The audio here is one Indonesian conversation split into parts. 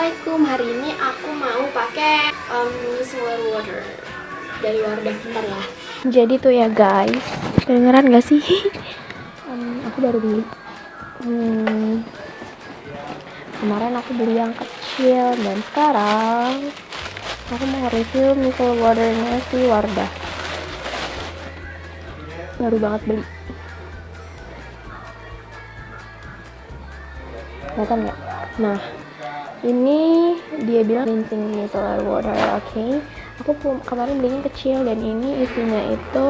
Assalamualaikum, hari ini aku mau pakai micellar water dari Wardah. Bentar ya. Jadi tuh ya guys, kedengeran gak sih? Aku baru beli. Kemarin aku beli yang kecil dan sekarang aku mau review micellar waternya si Wardah. Baru banget beli. Kelihatan nggak? Nah, ini dia bilang rinsing micellar water, oke. Aku kemarin belinya kecil dan ini isinya itu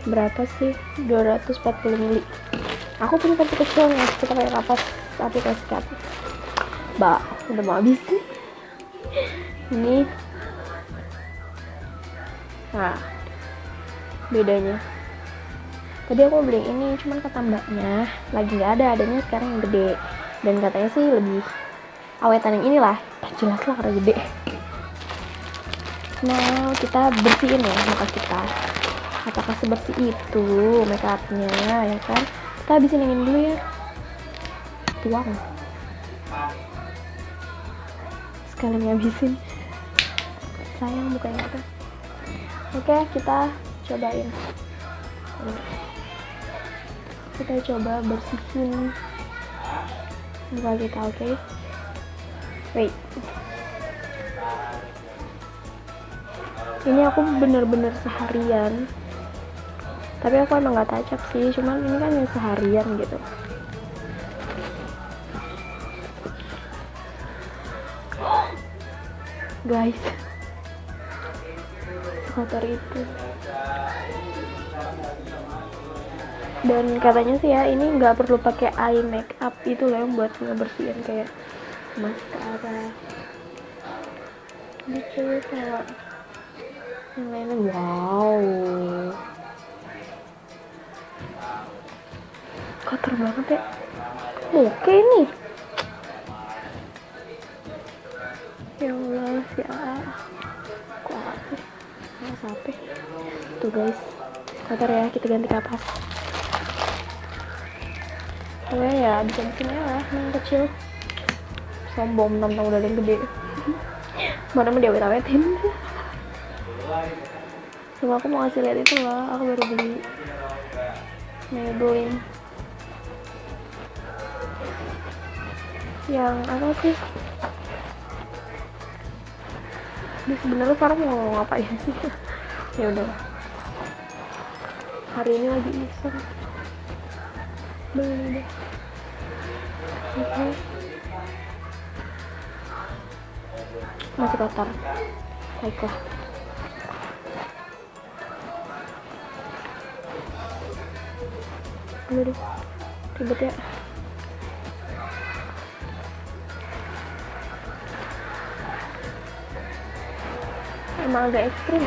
berapa sih? 240 ml. Aku punya versi kecilnya, kita pakai kapas aplikasi kapas. Udah mau habis nih. Ini. Nah, bedanya. Tadi aku beli ini, cuman kata mbaknya lagi nggak ada, adanya sekarang yang gede. Dan katanya sih lebih awetan yang inilah. Jelas lah karena gede. Nah, kita bersihin ya muka kita. Apakah sebersih itu make upnya, ya kan? Kita habisin ini dulu ya. Tuang. Sekalian habisin. Sayang mukanya apa? Oke, kita cobain. Kita coba bersihin muka kita, oke? Wait. Ini aku bener-bener seharian. Tapi aku emang gak tacap sih, cuman ini kan yang seharian gitu. Guys, kotor itu. Dan katanya sih ya, ini nggak perlu pakai eye makeup itu loh yang buat ngebersihin kayak maskara. Gitu kayak yang lainnya. Wow, kotor banget ya. Oke nih. Ya Allah, ya. Kok apa? Sampai. Tuh guys, kotor ya, kita ganti kapas. Ya bisa di sini lah, yang kecil. Sombong tentang udah yang gede. Mana mau diawet-awetin. Cuma aku mau ngasih lihat itu lah, aku baru beli Maybelline yang apa sih? Ini sebenarnya sekarang mau ngomong apa ya sih? Ya udah. Hari ini lagi iseng. Beli deh. Oke. Masih kotor. Baiklah. Dulu deh. Ribet ya. Emang agak ekstrim.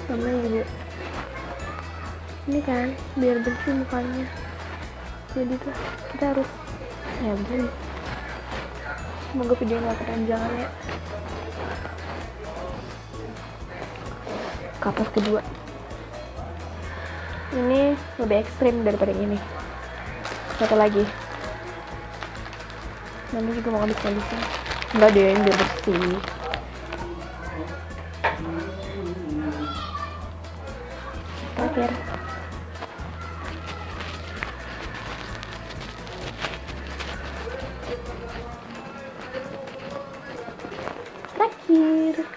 Sama juga. Ini kan biar bersih mukanya. Jadi tuh kita harus begini. Semoga video nggak kepanjangan ya. Kapas kedua. Ini lebih ekstrim daripada yang ini. Satu lagi. Nanti juga mau habis-habisin. Enggak deh, biar bersih. Terakhir.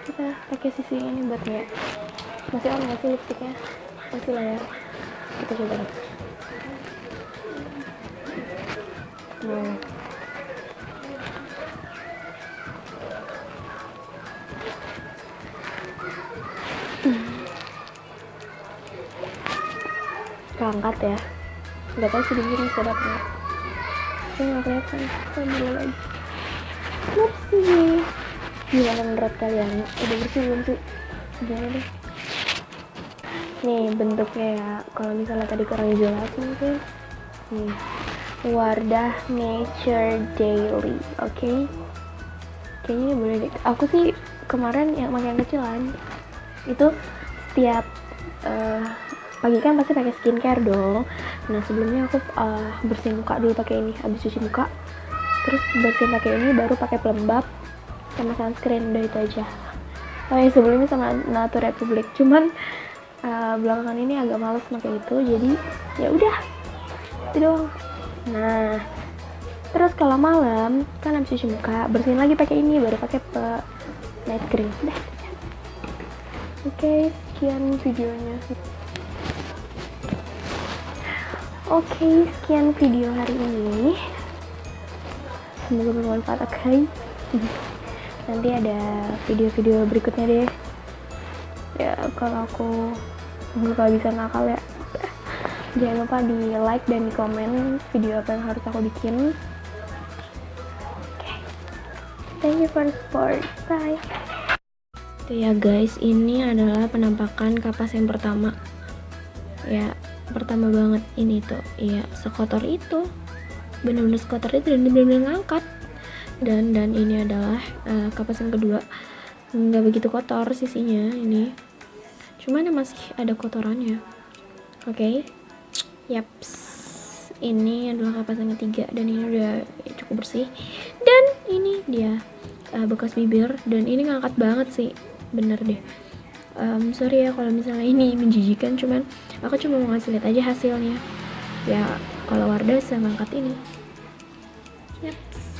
Kita pakai sisi ini buat ya. Masih on nggak sih lipstiknya? Masih lah ya. Kita coba nih. Keangkat ya. Nggak tahu sih begini sedap nggak. Ini nggak kelihatan. Kita dulu lagi. Bersih. Gimana menurut kalian? Udah bersih belum sih? Gimana deh? Nih bentuknya ya. Kalau misalnya tadi kurang jelas mungkin. Nih, Wardah Nature Daily, oke? Kayaknya ini boleh deh. Aku sih kemarin yang pakai yang kecilan itu setiap pagi kan pasti pakai skincare dong. Nah sebelumnya aku bersihin muka dulu pakai ini, habis cuci muka terus bersihin pakai ini, baru pakai pelembab sama sunscreen, udah itu aja. Oh ya, sebelumnya sama Nature Republic, cuman belakangan ini agak males pakai itu, jadi ya udah itu doang. Nah terus kalau malam kan habis cuci muka bersihin lagi pakai ini, baru pakai night cream. Udah. Oke, sekian videonya. Oke, sekian video hari ini. Semoga bermanfaat, oke? Nanti ada video-video berikutnya deh. Ya, kalau aku nggak bisa nakal ya. Jangan lupa di like dan di komen video apa yang harus aku bikin. Oke. Thank you for the support. Bye. Oke ya guys, ini adalah penampakan kapas yang pertama. Ya, pertama banget ini tuh. Iya, sekotor itu. Benar-benar sekotor itu dan benar-benar ngangkat. Dan ini adalah kapas yang kedua. Nggak begitu kotor sisinya ini. Cuman masih ada kotorannya. Oke. Yaps. Ini adalah kapas yang ketiga dan ini udah cukup bersih. Dan ini dia bekas bibir dan ini ngangkat banget sih. Bener deh. Sorry ya kalau misalnya ini menjijikan, cuman aku cuma mau ngasih lihat aja hasilnya. Ya kalau Wardah bisa ngangkat ini. Yaps.